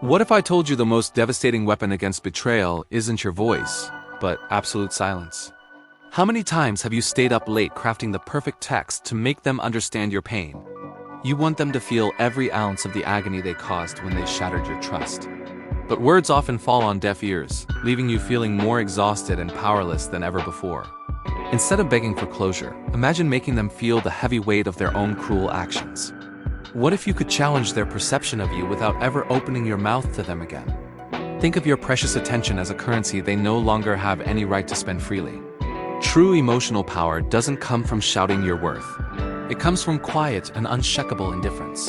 What if I told you the most devastating weapon against betrayal isn't your voice, but absolute silence? How many times have you stayed up late crafting the perfect text to make them understand your pain? You want them to feel every ounce of the agony they caused when they shattered your trust. But words often fall on deaf ears, leaving you feeling more exhausted and powerless than ever before. Instead of begging for closure, imagine making them feel the heavy weight of their own cruel actions. What if you could challenge their perception of you without ever opening your mouth to them again? Think of your precious attention as a currency they no longer have any right to spend freely. True emotional power doesn't come from shouting your worth. It comes from quiet and unshakable indifference.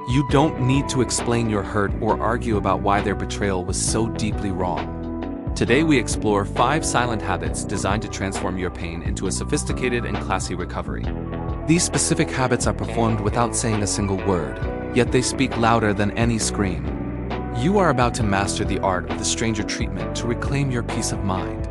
You don't need to explain your hurt or argue about why their betrayal was so deeply wrong. Today we explore 5 silent habits designed to transform your pain into a sophisticated and classy recovery. These specific habits are performed without saying a single word, yet they speak louder than any scream. You are about to master the art of the stranger treatment to reclaim your peace of mind.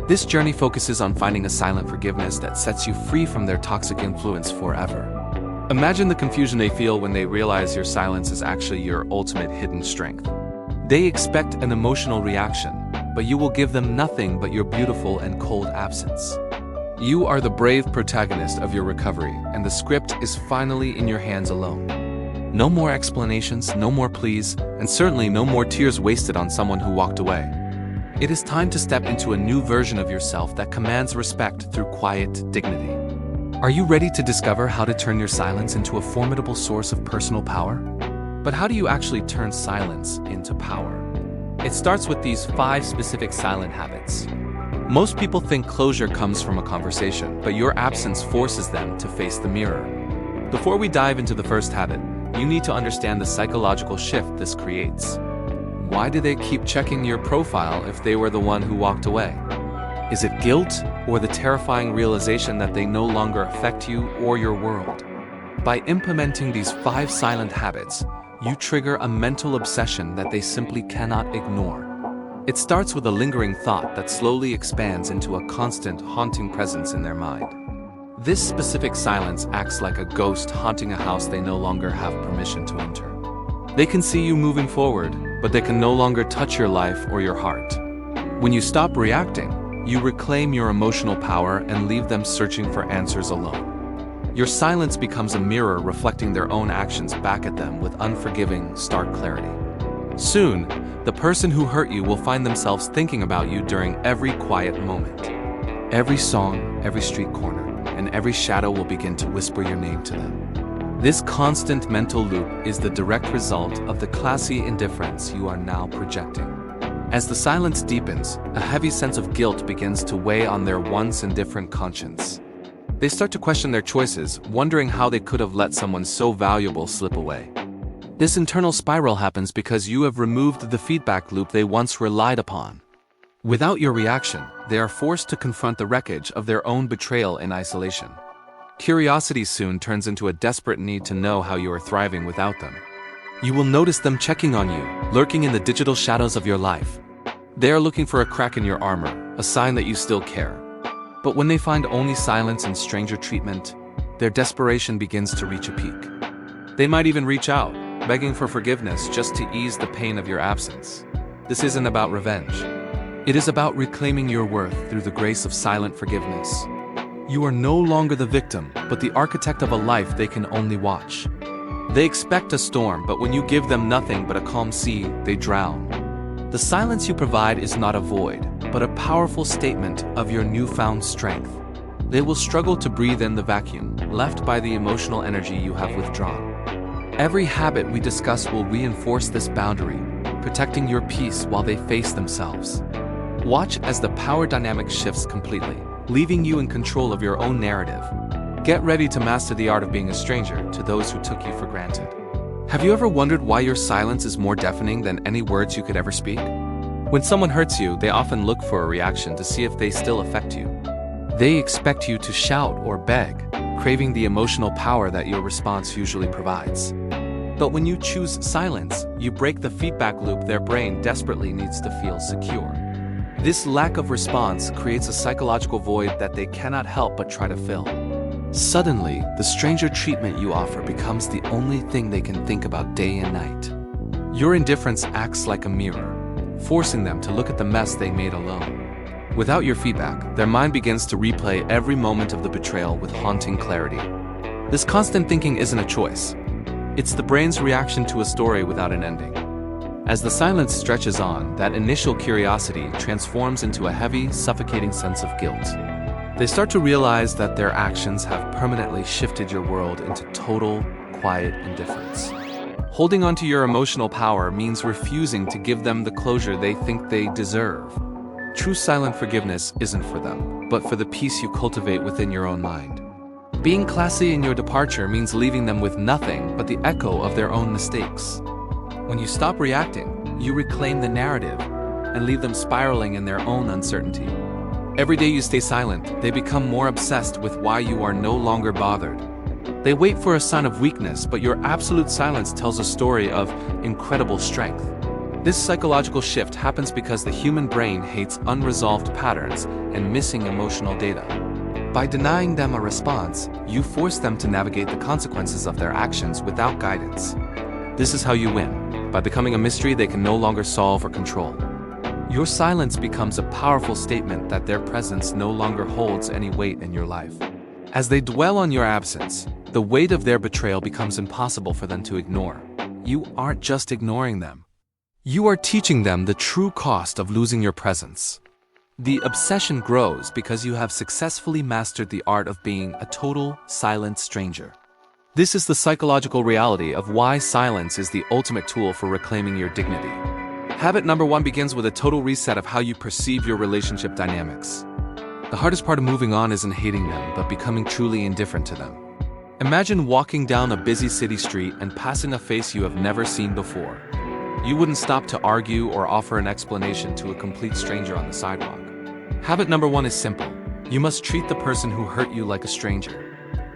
This journey focuses on finding a silent forgiveness that sets you free from their toxic influence forever. Imagine the confusion they feel when they realize your silence is actually your ultimate hidden strength. They expect an emotional reaction, but you will give them nothing but your beautiful and cold absence. You are the brave protagonist of your recovery, and the script is finally in your hands alone. No more explanations, no more pleas, and certainly no more tears wasted on someone who walked away. It is time to step into a new version of yourself that commands respect through quiet dignity. Are you ready to discover how to turn your silence into a formidable source of personal power? But how do you actually turn silence into power? It starts with these 5 specific silent habits. Most people think closure comes from a conversation, but your absence forces them to face the mirror. Before we dive into the first habit, you need to understand the psychological shift this creates. Why do they keep checking your profile if they were the one who walked away? Is it guilt or the terrifying realization that they no longer affect you or your world? By implementing these 5 silent habits, you trigger a mental obsession that they simply cannot ignore. It starts with a lingering thought that slowly expands into a constant, haunting presence in their mind. This specific silence acts like a ghost haunting a house they no longer have permission to enter. They can see you moving forward, but they can no longer touch your life or your heart. When you stop reacting, you reclaim your emotional power and leave them searching for answers alone. Your silence becomes a mirror reflecting their own actions back at them with unforgiving, stark clarity. Soon, the person who hurt you will find themselves thinking about you during every quiet moment. Every song, every street corner, and every shadow will begin to whisper your name to them. This constant mental loop is the direct result of the classy indifference you are now projecting. As the silence deepens, a heavy sense of guilt begins to weigh on their once indifferent conscience. They start to question their choices, wondering how they could have let someone so valuable slip away. This internal spiral happens because you have removed the feedback loop they once relied upon. Without your reaction, they are forced to confront the wreckage of their own betrayal in isolation. Curiosity soon turns into a desperate need to know how you are thriving without them. You will notice them checking on you, lurking in the digital shadows of your life. They are looking for a crack in your armor, a sign that you still care. But when they find only silence and stranger treatment, their desperation begins to reach a peak. They might even reach out, begging for forgiveness just to ease the pain of your absence. This isn't about revenge. It is about reclaiming your worth through the grace of silent forgiveness. You are no longer the victim, but the architect of a life they can only watch. They expect a storm, but when you give them nothing but a calm sea, they drown. The silence you provide is not a void, but a powerful statement of your newfound strength. They will struggle to breathe in the vacuum left by the emotional energy you have withdrawn. Every habit we discuss will reinforce this boundary, protecting your peace while they face themselves. Watch as the power dynamic shifts completely, leaving you in control of your own narrative. Get ready to master the art of being a stranger to those who took you for granted. Have you ever wondered why your silence is more deafening than any words you could ever speak? When someone hurts you, they often look for a reaction to see if they still affect you. They expect you to shout or beg, craving the emotional power that your response usually provides. But when you choose silence, you break the feedback loop their brain desperately needs to feel secure. This lack of response creates a psychological void that they cannot help but try to fill. Suddenly, the stranger treatment you offer becomes the only thing they can think about day and night. Your indifference acts like a mirror, forcing them to look at the mess they made alone. Without your feedback, their mind begins to replay every moment of the betrayal with haunting clarity. This constant thinking isn't a choice. It's the brain's reaction to a story without an ending. As the silence stretches on, that initial curiosity transforms into a heavy, suffocating sense of guilt. They start to realize that their actions have permanently shifted your world into total, quiet indifference. Holding onto your emotional power means refusing to give them the closure they think they deserve. True silent forgiveness isn't for them, but for the peace you cultivate within your own mind. Being classy in your departure means leaving them with nothing but the echo of their own mistakes. When you stop reacting, you reclaim the narrative and leave them spiraling in their own uncertainty. Every day you stay silent, they become more obsessed with why you are no longer bothered. They wait for a sign of weakness, but your absolute silence tells a story of incredible strength. This psychological shift happens because the human brain hates unresolved patterns and missing emotional data. By denying them a response, you force them to navigate the consequences of their actions without guidance. This is how you win, by becoming a mystery they can no longer solve or control. Your silence becomes a powerful statement that their presence no longer holds any weight in your life. As they dwell on your absence, the weight of their betrayal becomes impossible for them to ignore. You aren't just ignoring them. You are teaching them the true cost of losing your presence. The obsession grows because you have successfully mastered the art of being a total, silent stranger. This is the psychological reality of why silence is the ultimate tool for reclaiming your dignity. Habit number 1 begins with a total reset of how you perceive your relationship dynamics. The hardest part of moving on isn't hating them, but becoming truly indifferent to them. Imagine walking down a busy city street and passing a face you have never seen before. You wouldn't stop to argue or offer an explanation to a complete stranger on the sidewalk. Habit number 1 is simple. You must treat the person who hurt you like a stranger.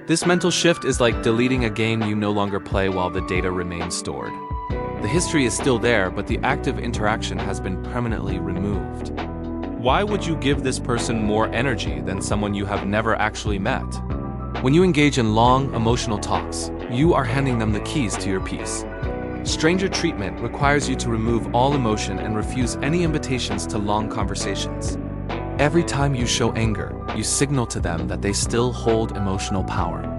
This mental shift is like deleting a game you no longer play while the data remains stored. The history is still there, but the active interaction has been permanently removed. Why would you give this person more energy than someone you have never actually met? When you engage in long, emotional talks, you are handing them the keys to your peace. Stranger treatment requires you to remove all emotion and refuse any invitations to long conversations. Every time you show anger, you signal to them that they still hold emotional power.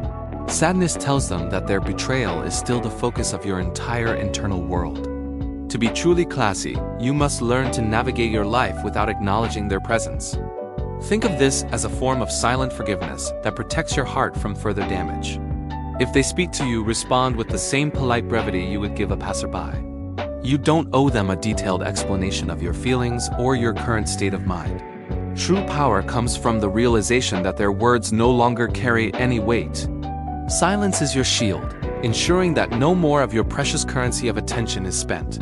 Sadness tells them that their betrayal is still the focus of your entire internal world. To be truly classy, you must learn to navigate your life without acknowledging their presence. Think of this as a form of silent forgiveness that protects your heart from further damage. If they speak to you, respond with the same polite brevity you would give a passerby. You don't owe them a detailed explanation of your feelings or your current state of mind. True power comes from the realization that their words no longer carry any weight. Silence is your shield, ensuring that no more of your precious currency of attention is spent.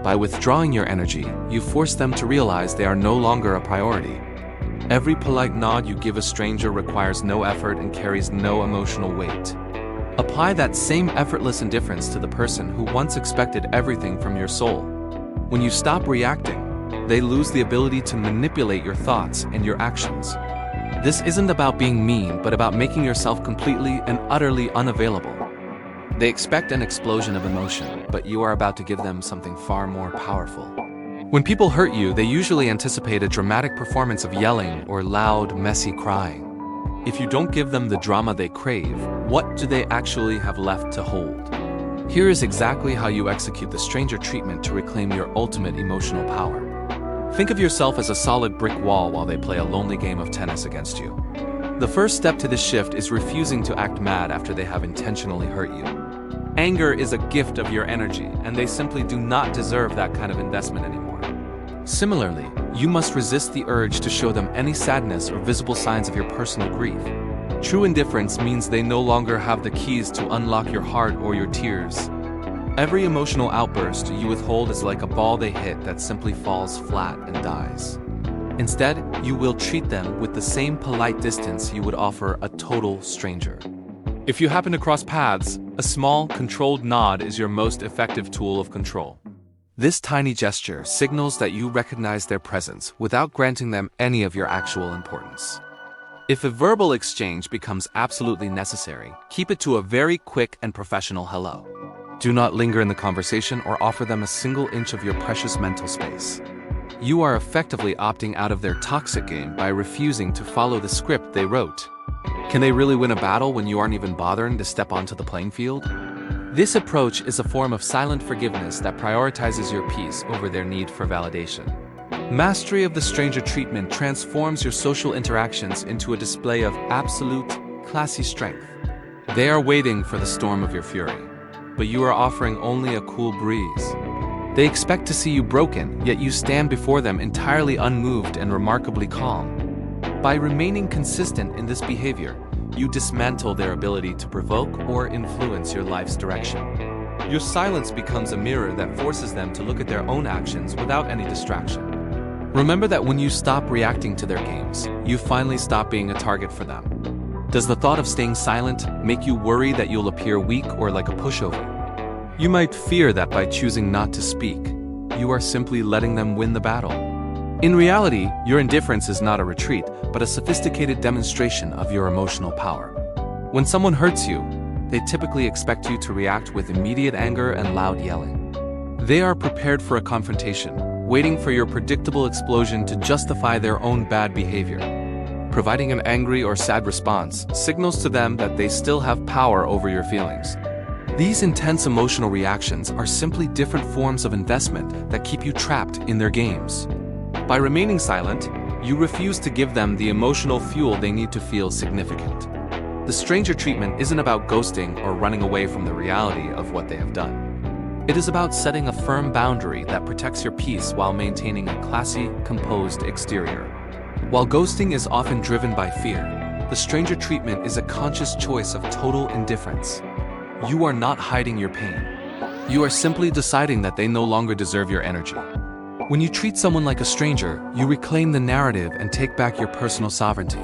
By withdrawing your energy, you force them to realize they are no longer a priority. Every polite nod you give a stranger requires no effort and carries no emotional weight. Apply that same effortless indifference to the person who once expected everything from your soul. When you stop reacting, they lose the ability to manipulate your thoughts and your actions. This isn't about being mean, but about making yourself completely and utterly unavailable. They expect an explosion of emotion, but you are about to give them something far more powerful. When people hurt you, they usually anticipate a dramatic performance of yelling or loud, messy crying. If you don't give them the drama they crave, what do they actually have left to hold? Here is exactly how you execute the stranger treatment to reclaim your ultimate emotional power. Think of yourself as a solid brick wall while they play a lonely game of tennis against you. The first step to this shift is refusing to act mad after they have intentionally hurt you. Anger is a gift of your energy, and they simply do not deserve that kind of investment anymore. Similarly, you must resist the urge to show them any sadness or visible signs of your personal grief. True indifference means they no longer have the keys to unlock your heart or your tears. Every emotional outburst you withhold is like a ball they hit that simply falls flat and dies. Instead, you will treat them with the same polite distance you would offer a total stranger. If you happen to cross paths, a small, controlled nod is your most effective tool of control. This tiny gesture signals that you recognize their presence without granting them any of your actual importance. If a verbal exchange becomes absolutely necessary, keep it to a very quick and professional hello. Do not linger in the conversation or offer them a single inch of your precious mental space. You are effectively opting out of their toxic game by refusing to follow the script they wrote. Can they really win a battle when you aren't even bothering to step onto the playing field? This approach is a form of silent forgiveness that prioritizes your peace over their need for validation. Mastery of the stranger treatment transforms your social interactions into a display of absolute, classy strength. They are waiting for the storm of your fury, but you are offering only a cool breeze. They expect to see you broken, yet you stand before them entirely unmoved and remarkably calm. By remaining consistent in this behavior, you dismantle their ability to provoke or influence your life's direction. Your silence becomes a mirror that forces them to look at their own actions without any distraction. Remember that when you stop reacting to their games, you finally stop being a target for them. Does the thought of staying silent make you worry that you'll appear weak or like a pushover? You might fear that by choosing not to speak, you are simply letting them win the battle. In reality, your indifference is not a retreat, but a sophisticated demonstration of your emotional power. When someone hurts you, they typically expect you to react with immediate anger and loud yelling. They are prepared for a confrontation, waiting for your predictable explosion to justify their own bad behavior. Providing an angry or sad response signals to them that they still have power over your feelings. These intense emotional reactions are simply different forms of investment that keep you trapped in their games. By remaining silent, you refuse to give them the emotional fuel they need to feel significant. The stranger treatment isn't about ghosting or running away from the reality of what they have done. It is about setting a firm boundary that protects your peace while maintaining a classy, composed exterior. While ghosting is often driven by fear, the stranger treatment is a conscious choice of total indifference. You are not hiding your pain. You are simply deciding that they no longer deserve your energy. When you treat someone like a stranger, you reclaim the narrative and take back your personal sovereignty.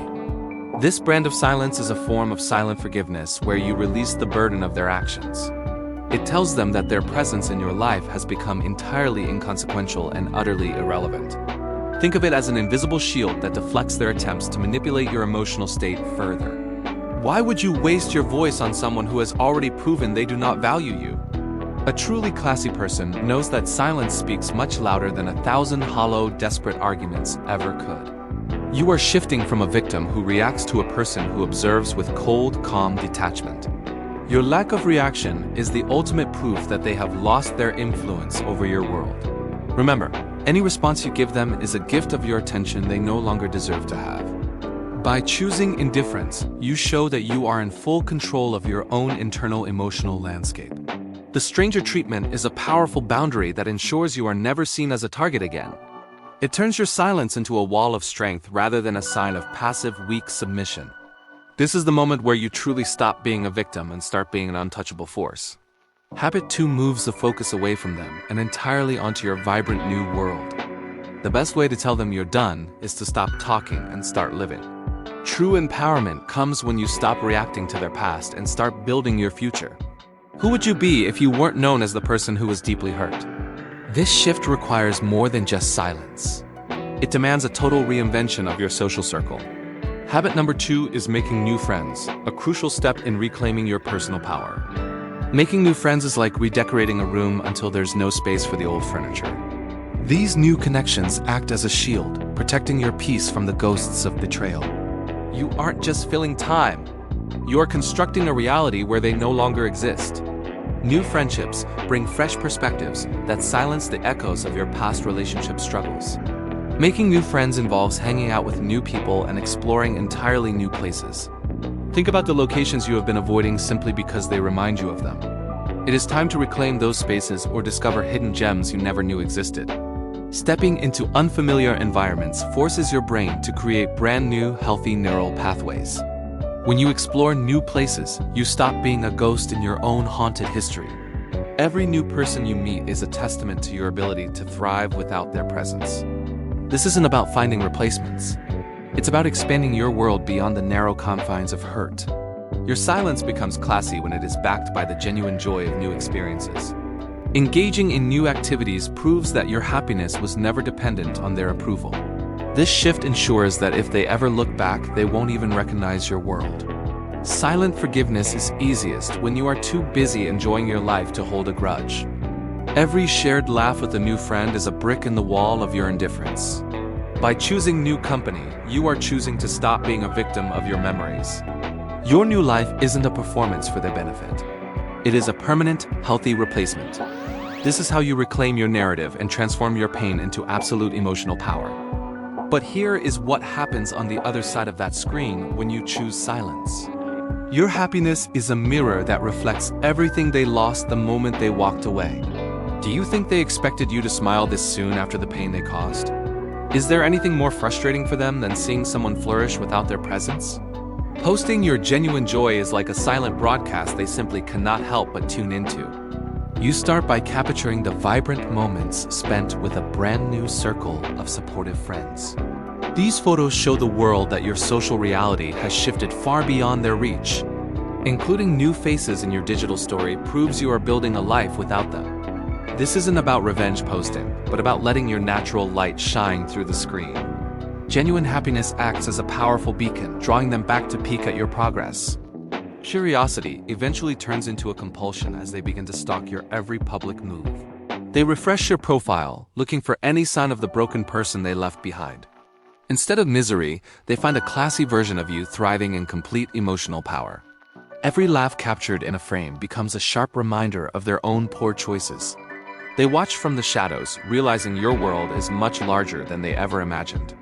This brand of silence is a form of silent forgiveness where you release the burden of their actions. It tells them that their presence in your life has become entirely inconsequential and utterly irrelevant. Think of it as an invisible shield that deflects their attempts to manipulate your emotional state further. Why would you waste your voice on someone who has already proven they do not value you? A truly classy person knows that silence speaks much louder than 1,000 hollow, desperate arguments ever could. You are shifting from a victim who reacts to a person who observes with cold, calm detachment. Your lack of reaction is the ultimate proof that they have lost their influence over your world. Remember, any response you give them is a gift of your attention they no longer deserve to have. By choosing indifference, you show that you are in full control of your own internal emotional landscape. The stranger treatment is a powerful boundary that ensures you are never seen as a target again. It turns your silence into a wall of strength rather than a sign of passive, weak submission. This is the moment where you truly stop being a victim and start being an untouchable force. Habit 2 moves the focus away from them and entirely onto your vibrant new world. The best way to tell them you're done is to stop talking and start living. True empowerment comes when you stop reacting to their past and start building your future. Who would you be if you weren't known as the person who was deeply hurt? This shift requires more than just silence. It demands a total reinvention of your social circle. Habit number 2 is making new friends, a crucial step in reclaiming your personal power. Making new friends is like redecorating a room until there's no space for the old furniture. These new connections act as a shield, protecting your peace from the ghosts of betrayal. You aren't just filling time. You are constructing a reality where they no longer exist. New friendships bring fresh perspectives that silence the echoes of your past relationship struggles. Making new friends involves hanging out with new people and exploring entirely new places. Think about the locations you have been avoiding simply because they remind you of them. It is time to reclaim those spaces or discover hidden gems you never knew existed. Stepping into unfamiliar environments forces your brain to create brand new, healthy neural pathways. When you explore new places, you stop being a ghost in your own haunted history. Every new person you meet is a testament to your ability to thrive without their presence. This isn't about finding replacements. It's about expanding your world beyond the narrow confines of hurt. Your silence becomes classy when it is backed by the genuine joy of new experiences. Engaging in new activities proves that your happiness was never dependent on their approval. This shift ensures that if they ever look back, they won't even recognize your world. Silent forgiveness is easiest when you are too busy enjoying your life to hold a grudge. Every shared laugh with a new friend is a brick in the wall of your indifference. By choosing new company, you are choosing to stop being a victim of your memories. Your new life isn't a performance for their benefit. It is a permanent, healthy replacement. This is how you reclaim your narrative and transform your pain into absolute emotional power. But here is what happens on the other side of that screen when you choose silence. Your happiness is a mirror that reflects everything they lost the moment they walked away. Do you think they expected you to smile this soon after the pain they caused? Is there anything more frustrating for them than seeing someone flourish without their presence? Posting your genuine joy is like a silent broadcast they simply cannot help but tune into. You start by capturing the vibrant moments spent with a brand new circle of supportive friends. These photos show the world that your social reality has shifted far beyond their reach. Including new faces in your digital story proves you are building a life without them. This isn't about revenge posting, but about letting your natural light shine through the screen. Genuine happiness acts as a powerful beacon, drawing them back to peek at your progress. Curiosity eventually turns into a compulsion as they begin to stalk your every public move. They refresh your profile, looking for any sign of the broken person they left behind. Instead of misery, they find a classy version of you thriving in complete emotional power. Every laugh captured in a frame becomes a sharp reminder of their own poor choices. They watch from the shadows, realizing your world is much larger than they ever imagined.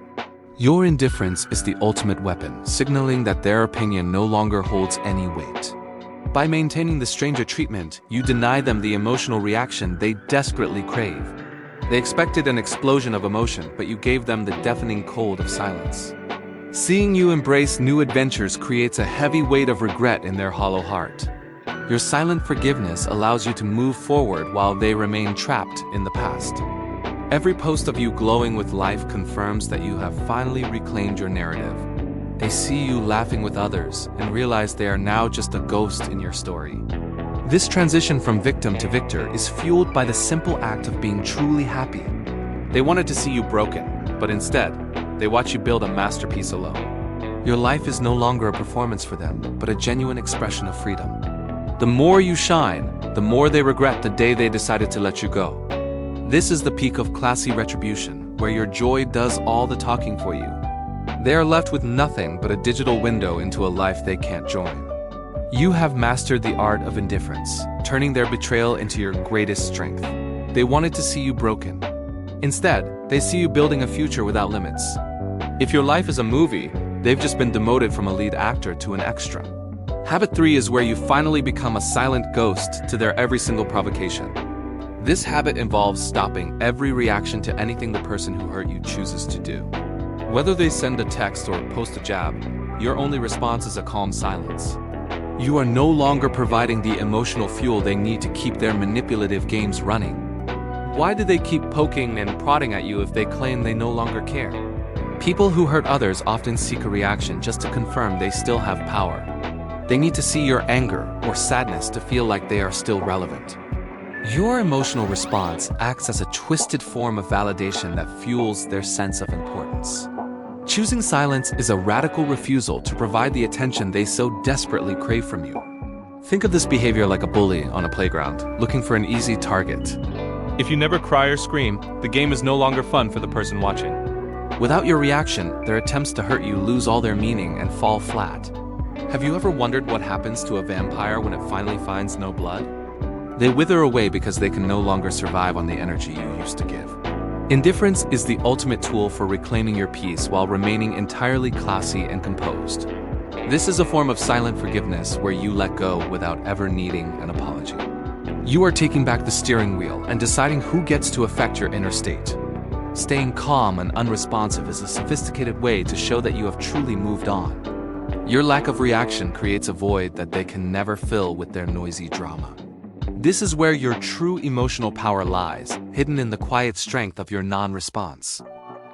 Your indifference is the ultimate weapon, signaling that their opinion no longer holds any weight. By maintaining the stranger treatment, you deny them the emotional reaction they desperately crave. They expected an explosion of emotion, but you gave them the deafening cold of silence. Seeing you embrace new adventures creates a heavy weight of regret in their hollow heart. Your silent forgiveness allows you to move forward while they remain trapped in the past. Every post of you glowing with life confirms that you have finally reclaimed your narrative. They see you laughing with others and realize they are now just a ghost in your story. This transition from victim to victor is fueled by the simple act of being truly happy. They wanted to see you broken, but instead, they watch you build a masterpiece alone. Your life is no longer a performance for them, but a genuine expression of freedom. The more you shine, the more they regret the day they decided to let you go. This is the peak of classy retribution, where your joy does all the talking for you. They are left with nothing but a digital window into a life they can't join. You have mastered the art of indifference, turning their betrayal into your greatest strength. They wanted to see you broken. Instead, they see you building a future without limits. If your life is a movie, they've just been demoted from a lead actor to an extra. Habit 3 is where you finally become a silent ghost to their every single provocation. This habit involves stopping every reaction to anything the person who hurt you chooses to do. Whether they send a text or post a jab, your only response is a calm silence. You are no longer providing the emotional fuel they need to keep their manipulative games running. Why do they keep poking and prodding at you if they claim they no longer care? People who hurt others often seek a reaction just to confirm they still have power. They need to see your anger or sadness to feel like they are still relevant. Your emotional response acts as a twisted form of validation that fuels their sense of importance. Choosing silence is a radical refusal to provide the attention they so desperately crave from you. Think of this behavior like a bully on a playground, looking for an easy target. If you never cry or scream, the game is no longer fun for the person watching. Without your reaction, their attempts to hurt you lose all their meaning and fall flat. Have you ever wondered what happens to a vampire when it finally finds no blood? They wither away because they can no longer survive on the energy you used to give. Indifference is the ultimate tool for reclaiming your peace while remaining entirely classy and composed. This is a form of silent forgiveness where you let go without ever needing an apology. You are taking back the steering wheel and deciding who gets to affect your inner state. Staying calm and unresponsive is a sophisticated way to show that you have truly moved on. Your lack of reaction creates a void that they can never fill with their noisy drama. This is where your true emotional power lies, hidden in the quiet strength of your non-response.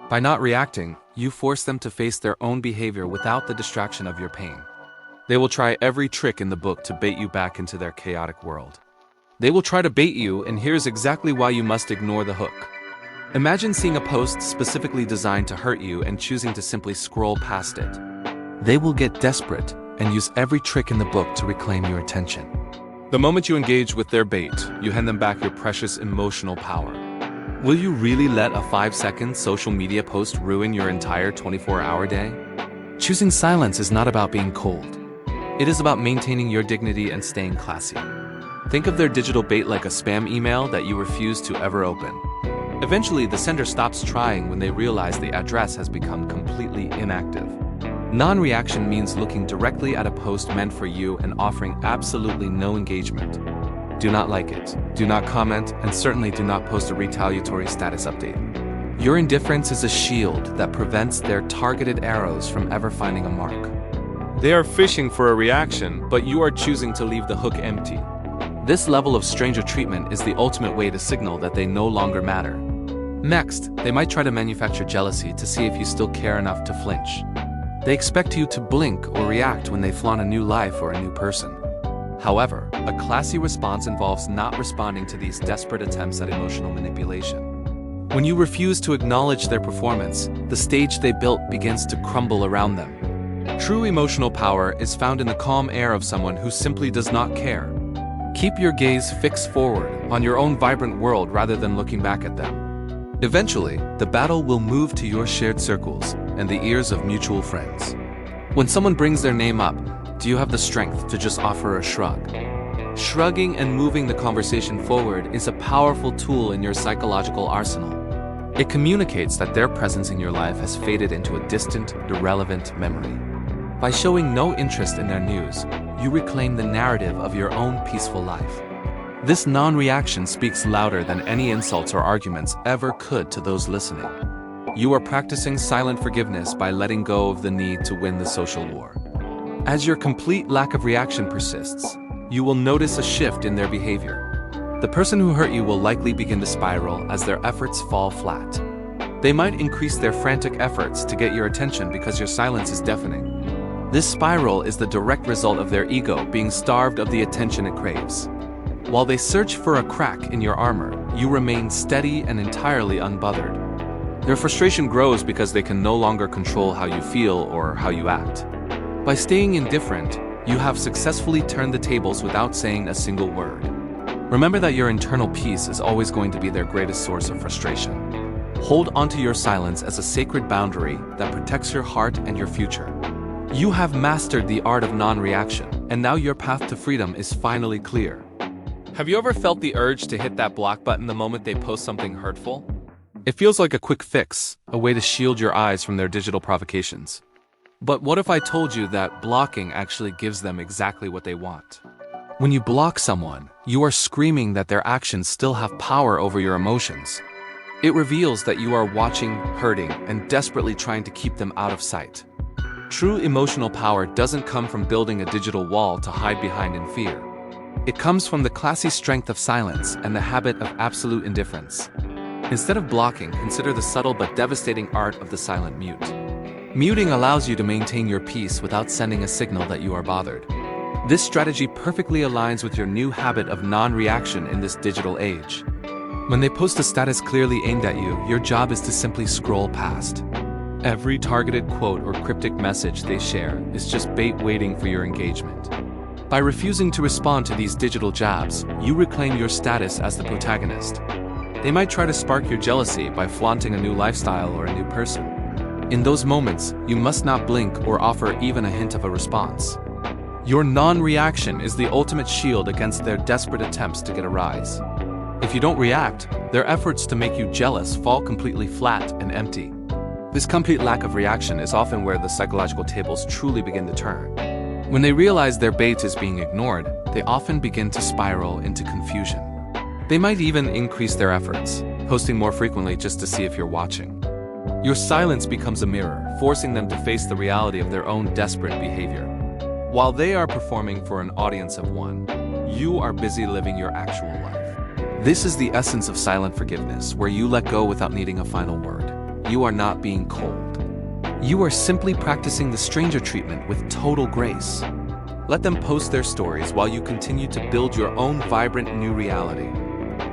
By not reacting, you force them to face their own behavior without the distraction of your pain. They will try every trick in the book to bait you back into their chaotic world. They will try to bait you, and here's exactly why you must ignore the hook. Imagine seeing a post specifically designed to hurt you and choosing to simply scroll past it. They will get desperate, and use every trick in the book to reclaim your attention. The moment you engage with their bait, you hand them back your precious emotional power. Will you really let a 5-second social media post ruin your entire 24-hour day? Choosing silence is not about being cold. It is about maintaining your dignity and staying classy. Think of their digital bait like a spam email that you refuse to ever open. Eventually, the sender stops trying when they realize the address has become completely inactive. Non-reaction means looking directly at a post meant for you and offering absolutely no engagement. Do not like it, do not comment, and certainly do not post a retaliatory status update. Your indifference is a shield that prevents their targeted arrows from ever finding a mark. They are fishing for a reaction, but you are choosing to leave the hook empty. This level of stranger treatment is the ultimate way to signal that they no longer matter. Next, they might try to manufacture jealousy to see if you still care enough to flinch. They expect you to blink or react when they flaunt a new life or a new person. However, a classy response involves not responding to these desperate attempts at emotional manipulation. When you refuse to acknowledge their performance, the stage they built begins to crumble around them. True emotional power is found in the calm air of someone who simply does not care. Keep your gaze fixed forward on your own vibrant world rather than looking back at them. Eventually, the battle will move to your shared circles and the ears of mutual friends. When someone brings their name up, do you have the strength to just offer a shrug? Shrugging and moving the conversation forward is a powerful tool in your psychological arsenal. It communicates that their presence in your life has faded into a distant, irrelevant memory. By showing no interest in their news, you reclaim the narrative of your own peaceful life. This non-reaction speaks louder than any insults or arguments ever could to those listening. You are practicing silent forgiveness by letting go of the need to win the social war. As your complete lack of reaction persists, you will notice a shift in their behavior. The person who hurt you will likely begin to spiral as their efforts fall flat. They might increase their frantic efforts to get your attention because your silence is deafening. This spiral is the direct result of their ego being starved of the attention it craves. While they search for a crack in your armor, you remain steady and entirely unbothered. Their frustration grows because they can no longer control how you feel or how you act. By staying indifferent, you have successfully turned the tables without saying a single word. Remember that your internal peace is always going to be their greatest source of frustration. Hold onto your silence as a sacred boundary that protects your heart and your future. You have mastered the art of non-reaction, and now your path to freedom is finally clear. Have you ever felt the urge to hit that block button the moment they post something hurtful? It feels like a quick fix, a way to shield your eyes from their digital provocations. But what if I told you that blocking actually gives them exactly what they want? When you block someone, you are screaming that their actions still have power over your emotions. It reveals that you are watching, hurting, and desperately trying to keep them out of sight. True emotional power doesn't come from building a digital wall to hide behind in fear. It comes from the classy strength of silence and the habit of absolute indifference. Instead of blocking, consider the subtle but devastating art of the silent mute. Muting allows you to maintain your peace without sending a signal that you are bothered. This strategy perfectly aligns with your new habit of non-reaction in this digital age. When they post a status clearly aimed at you, your job is to simply scroll past. Every targeted quote or cryptic message they share is just bait waiting for your engagement. By refusing to respond to these digital jabs, you reclaim your status as the protagonist. They might try to spark your jealousy by flaunting a new lifestyle or a new person. In those moments, you must not blink or offer even a hint of a response. Your non-reaction is the ultimate shield against their desperate attempts to get a rise. If you don't react, their efforts to make you jealous fall completely flat and empty. This complete lack of reaction is often where the psychological tables truly begin to turn. When they realize their bait is being ignored, they often begin to spiral into confusion. They might even increase their efforts, posting more frequently just to see if you're watching. Your silence becomes a mirror, forcing them to face the reality of their own desperate behavior. While they are performing for an audience of one, you are busy living your actual life. This is the essence of silent forgiveness, where you let go without needing a final word. You are not being cold. You are simply practicing the stranger treatment with total grace. Let them post their stories while you continue to build your own vibrant new reality.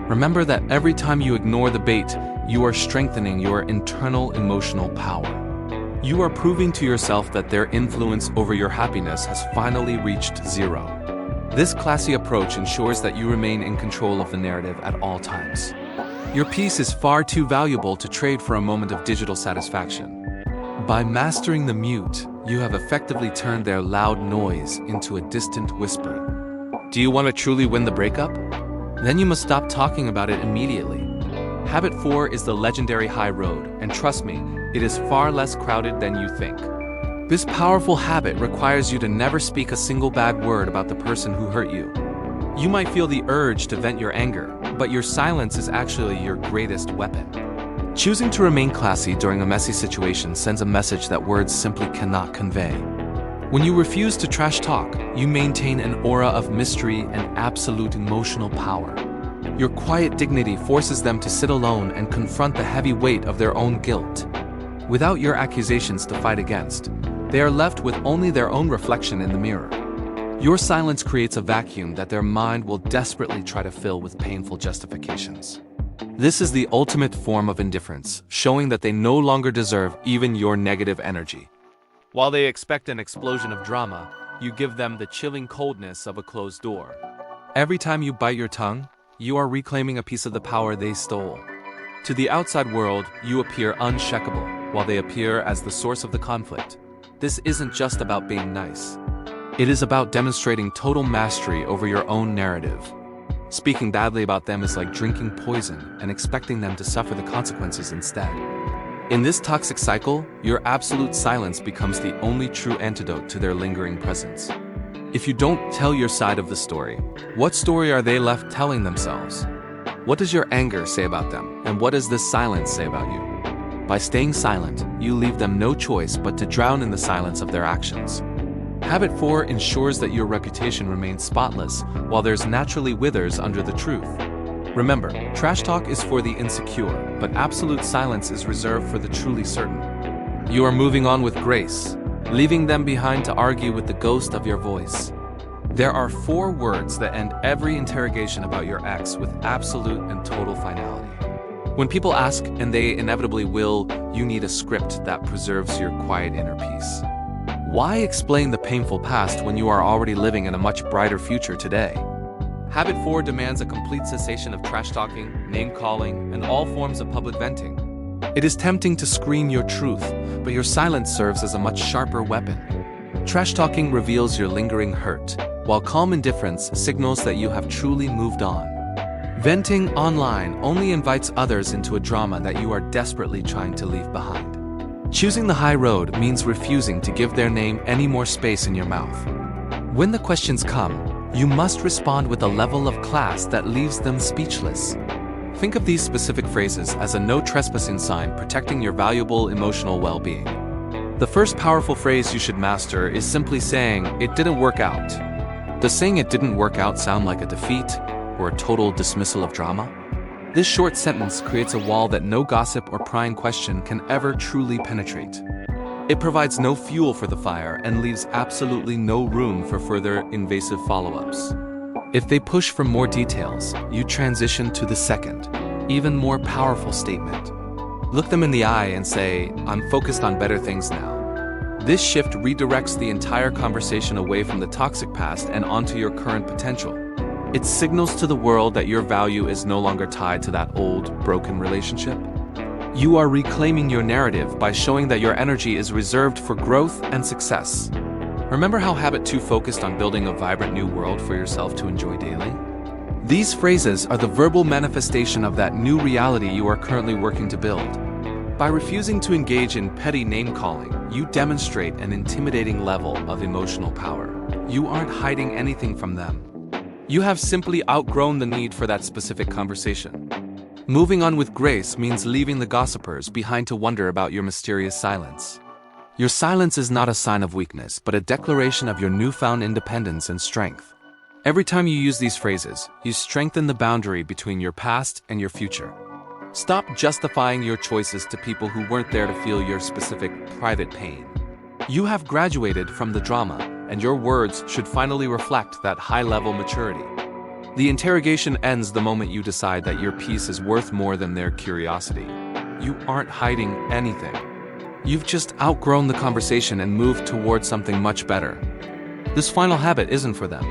Remember that every time you ignore the bait, you are strengthening your internal emotional power. You are proving to yourself that their influence over your happiness has finally reached zero. This classy approach ensures that you remain in control of the narrative at all times. Your peace is far too valuable to trade for a moment of digital satisfaction. By mastering the mute, you have effectively turned their loud noise into a distant whisper. Do you want to truly win the breakup? Then you must stop talking about it immediately. Habit 4 is the legendary high road, and trust me, it is far less crowded than you think. This powerful habit requires you to never speak a single bad word about the person who hurt you. You might feel the urge to vent your anger, but your silence is actually your greatest weapon. Choosing to remain classy during a messy situation sends a message that words simply cannot convey. When you refuse to trash talk, you maintain an aura of mystery and absolute emotional power. Your quiet dignity forces them to sit alone and confront the heavy weight of their own guilt. Without your accusations to fight against, they are left with only their own reflection in the mirror. Your silence creates a vacuum that their mind will desperately try to fill with painful justifications. This is the ultimate form of indifference, showing that they no longer deserve even your negative energy. While they expect an explosion of drama, you give them the chilling coldness of a closed door. Every time you bite your tongue, you are reclaiming a piece of the power they stole. To the outside world, you appear uncheckable, while they appear as the source of the conflict. This isn't just about being nice. It is about demonstrating total mastery over your own narrative. Speaking badly about them is like drinking poison and expecting them to suffer the consequences instead. In this toxic cycle, your absolute silence becomes the only true antidote to their lingering presence. If you don't tell your side of the story, what story are they left telling themselves? What does your anger say about them, and what does this silence say about you? By staying silent, you leave them no choice but to drown in the silence of their actions. Habit 4 ensures that your reputation remains spotless, while theirs naturally withers under the truth. Remember, trash talk is for the insecure, but absolute silence is reserved for the truly certain. You are moving on with grace, leaving them behind to argue with the ghost of your voice. There are 4 words that end every interrogation about your ex with absolute and total finality. When people ask, and they inevitably will, you need a script that preserves your quiet inner peace. Why explain the painful past when you are already living in a much brighter future today? Habit 4 demands a complete cessation of trash talking, name-calling, and all forms of public venting. It is tempting to scream your truth, but your silence serves as a much sharper weapon. Trash talking reveals your lingering hurt, while calm indifference signals that you have truly moved on. Venting online only invites others into a drama that you are desperately trying to leave behind. Choosing the high road means refusing to give their name any more space in your mouth. When the questions come, you must respond with a level of class that leaves them speechless. Think of these specific phrases as a no trespassing sign protecting your valuable emotional well-being. The first powerful phrase you should master is simply saying, "It didn't work out." Does saying it didn't work out sound like a defeat or a total dismissal of drama? This short sentence creates a wall that no gossip or prying question can ever truly penetrate. It provides no fuel for the fire and leaves absolutely no room for further invasive follow-ups. If they push for more details, you transition to the second, even more powerful statement. Look them in the eye and say, "I'm focused on better things now." This shift redirects the entire conversation away from the toxic past and onto your current potential. It signals to the world that your value is no longer tied to that old, broken relationship. You are reclaiming your narrative by showing that your energy is reserved for growth and success. Remember how Habit 2 focused on building a vibrant new world for yourself to enjoy daily? These phrases are the verbal manifestation of that new reality you are currently working to build. By refusing to engage in petty name-calling, you demonstrate an intimidating level of emotional power. You aren't hiding anything from them. You have simply outgrown the need for that specific conversation. Moving on with grace means leaving the gossipers behind to wonder about your mysterious silence. Your silence is not a sign of weakness, but a declaration of your newfound independence and strength. Every time you use these phrases, you strengthen the boundary between your past and your future. Stop justifying your choices to people who weren't there to feel your specific private pain. You have graduated from the drama, and your words should finally reflect that high-level maturity. The interrogation ends the moment you decide that your peace is worth more than their curiosity. You aren't hiding anything. You've just outgrown the conversation and moved towards something much better. This final habit isn't for them.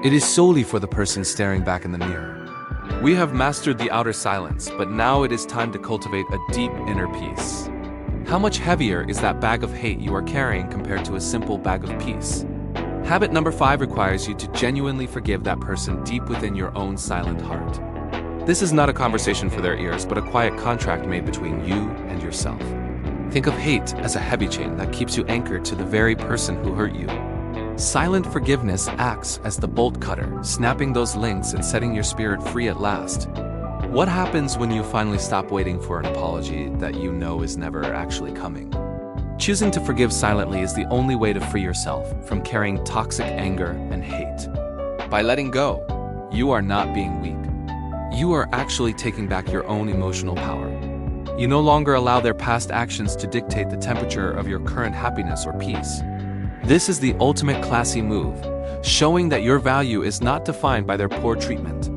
It is solely for the person staring back in the mirror. We have mastered the outer silence, but now it is time to cultivate a deep inner peace. How much heavier is that bag of hate you are carrying compared to a simple bag of peace? Habit number 5 requires you to genuinely forgive that person deep within your own silent heart. This is not a conversation for their ears, but a quiet contract made between you and yourself. Think of hate as a heavy chain that keeps you anchored to the very person who hurt you. Silent forgiveness acts as the bolt cutter, snapping those links and setting your spirit free at last. What happens when you finally stop waiting for an apology that you know is never actually coming? Choosing to forgive silently is the only way to free yourself from carrying toxic anger and hate. By letting go, you are not being weak. You are actually taking back your own emotional power. You no longer allow their past actions to dictate the temperature of your current happiness or peace. This is the ultimate classy move, showing that your value is not defined by their poor treatment.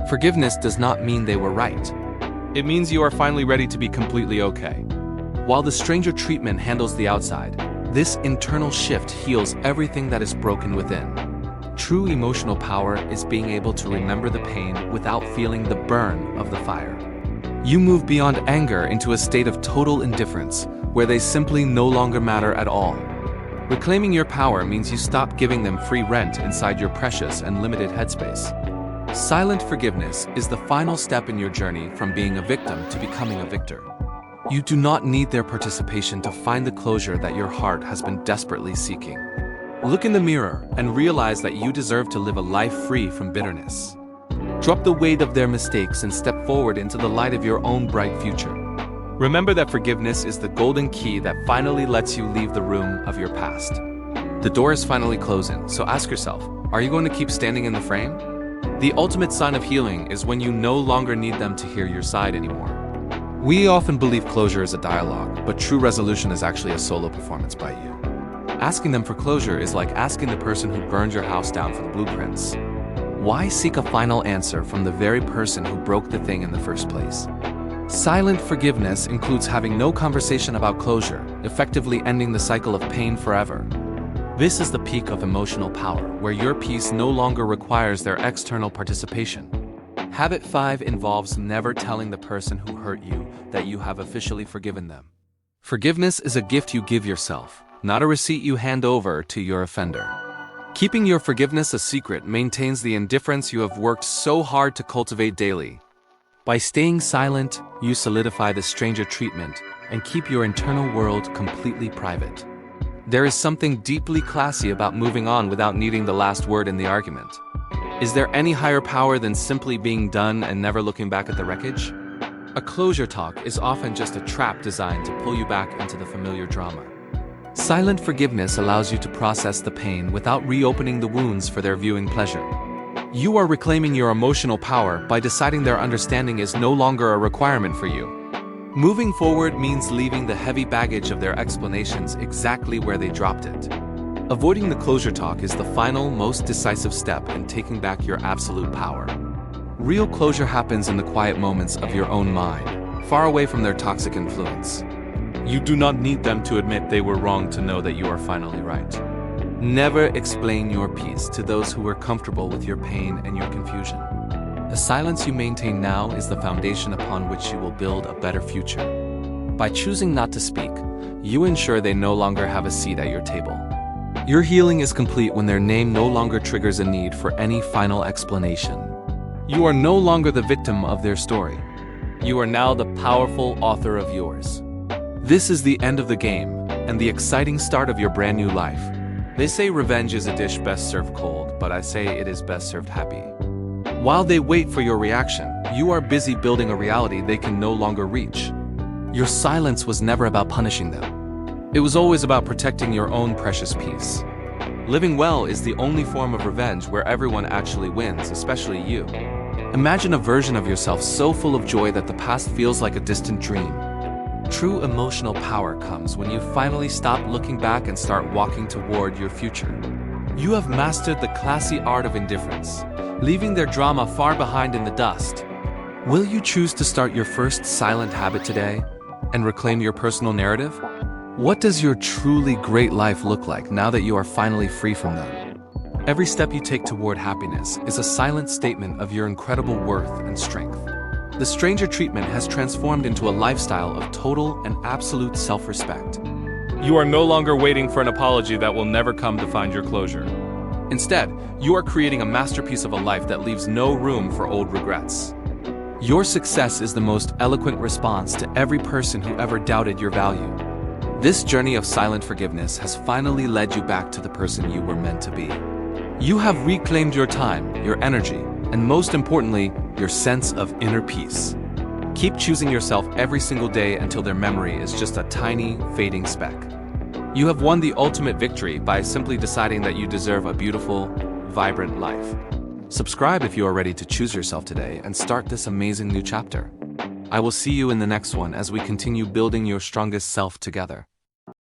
Forgiveness does not mean they were right. It means you are finally ready to be completely okay. While the stranger treatment handles the outside, this internal shift heals everything that is broken within. True emotional power is being able to remember the pain without feeling the burn of the fire. You move beyond anger into a state of total indifference, where they simply no longer matter at all. Reclaiming your power means you stop giving them free rent inside your precious and limited headspace. Silent forgiveness is the final step in your journey from being a victim to becoming a victor. You do not need their participation to find the closure that your heart has been desperately seeking. Look in the mirror and realize that you deserve to live a life free from bitterness. Drop the weight of their mistakes and step forward into the light of your own bright future. Remember that forgiveness is the golden key that finally lets you leave the room of your past. The door is finally closing, so ask yourself, are you going to keep standing in the frame? The ultimate sign of healing is when you no longer need them to hear your side anymore. We often believe closure is a dialogue, but true resolution is actually a solo performance by you. Asking them for closure is like asking the person who burned your house down for the blueprints. Why seek a final answer from the very person who broke the thing in the first place? Silent forgiveness includes having no conversation about closure, effectively ending the cycle of pain forever. This is the peak of emotional power, where your peace no longer requires their external participation. Habit 5 involves never telling the person who hurt you that you have officially forgiven them. Forgiveness is a gift you give yourself, not a receipt you hand over to your offender. Keeping your forgiveness a secret maintains the indifference you have worked so hard to cultivate daily. By staying silent, you solidify the stranger treatment and keep your internal world completely private. There is something deeply classy about moving on without needing the last word in the argument. Is there any higher power than simply being done and never looking back at the wreckage? A closure talk is often just a trap designed to pull you back into the familiar drama. Silent forgiveness allows you to process the pain without reopening the wounds for their viewing pleasure. You are reclaiming your emotional power by deciding their understanding is no longer a requirement for you. Moving forward means leaving the heavy baggage of their explanations exactly where they dropped it. Avoiding the closure talk is the final, most decisive step in taking back your absolute power. Real closure happens in the quiet moments of your own mind, far away from their toxic influence. You do not need them to admit they were wrong to know that you are finally right. Never explain your peace to those who are comfortable with your pain and your confusion. The silence you maintain now is the foundation upon which you will build a better future. By choosing not to speak, you ensure they no longer have a seat at your table. Your healing is complete when their name no longer triggers a need for any final explanation. You are no longer the victim of their story. You are now the powerful author of yours. This is the end of the game and the exciting start of your brand new life. They say revenge is a dish best served cold, but I say it is best served happy. While they wait for your reaction, you are busy building a reality they can no longer reach. Your silence was never about punishing them. It was always about protecting your own precious peace. Living well is the only form of revenge where everyone actually wins, especially you. Imagine a version of yourself so full of joy that the past feels like a distant dream. True emotional power comes when you finally stop looking back and start walking toward your future. You have mastered the classy art of indifference, leaving their drama far behind in the dust. Will you choose to start your first silent habit today and reclaim your personal narrative? What does your truly great life look like now that you are finally free from them? Every step you take toward happiness is a silent statement of your incredible worth and strength. The stranger treatment has transformed into a lifestyle of total and absolute self-respect. You are no longer waiting for an apology that will never come to find your closure. Instead, you are creating a masterpiece of a life that leaves no room for old regrets. Your success is the most eloquent response to every person who ever doubted your value. This journey of silent forgiveness has finally led you back to the person you were meant to be. You have reclaimed your time, your energy, and most importantly, your sense of inner peace. Keep choosing yourself every single day until their memory is just a tiny, fading speck. You have won the ultimate victory by simply deciding that you deserve a beautiful, vibrant life. Subscribe if you are ready to choose yourself today and start this amazing new chapter. I will see you in the next one as we continue building your strongest self together.